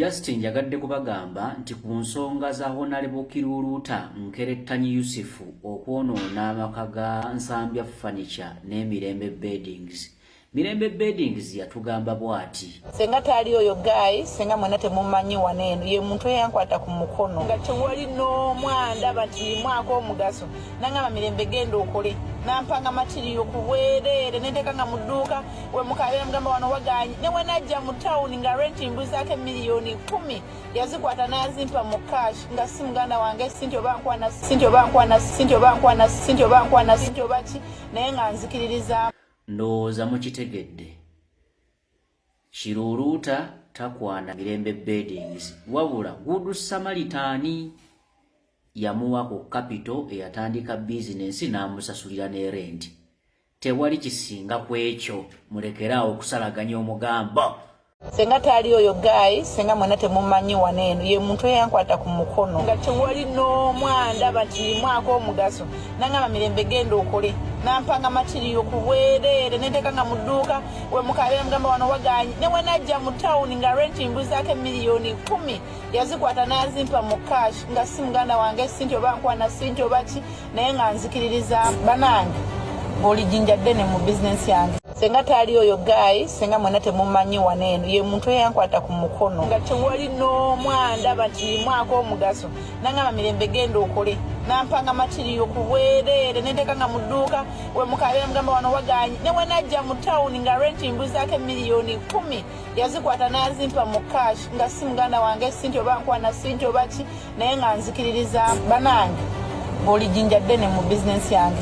Justin yagadde kubagamba nti ku nsonga za Honorable Kiruuluuta Nkerettanyi Yusufu okwonoona amaka ga Nsambya Furniture ne Mirembe Beddings. Mirembe Beddings yatugamba bw'ati. Senga tali oyo guy, senga mwena temumanyi waneeno, ye muntu eyankwata ku mukono. Nga tewali n'omwanda bati mwako omugaso. Nangamba Mirembe genda okole. Nampanga matiriyo kuweerere nendekanga mu dduuka we mukabeera mugamba wano waganye ne wenajja mu town nga renti mbuzaako miliyoni 10 yazikwata n'azimpa mu cash nga si muganda wange sinti oba nkwana naye nga nzikiririza. Ndowooza mukitegedde. Kiruuluuta takwana Mirembe Beddings wabula Good Samaritan yamuwa ku capital eyatandika bizinensi n'amusasulira ne rent. Tewali kisinga ku ekyo, mulekeraawo okusalaganya omugambo. Senga tali oyo guy, senga mwena temumanyi waneeno, ye muntu eyankwata ku mukono. Nga tewali n'omwanda bati mwako omugaso. Nangamba Mirembe genda okole. Nampanga matiriyo kuweerere nendekanga mu dduuka we mukabeera mugamba wano waganye ne wenajja mu town nga renti mbuzaako miliyoni 10 yazikwata n'azimpa mu cash nga si muganda wange sinti oba nkwana sinti oba ki naye nga nzikiririza banange ng'oli jjinja ddene mu bizinensi yange. Senga tali oyo guy, senga mwena temumanyi waneeno, ye muntu eyankwata ku mukono. Nga tewali n'omwanda bati mwako omugaso. Nangamba Mirembe genda okole. Nampanga matiriyo kuweerere nendekanga mu dduuka we mukabeera mugamba wano waganye ne wenajja mu town nga renti mbuzaako miliyoni 10 yazikwata n'azimpa mu cash nga si muganda wange sinti oba nkwana sinti oba ki naye nga nzikiririza banange ng'oli jjinja ddene mu bizinensi yange.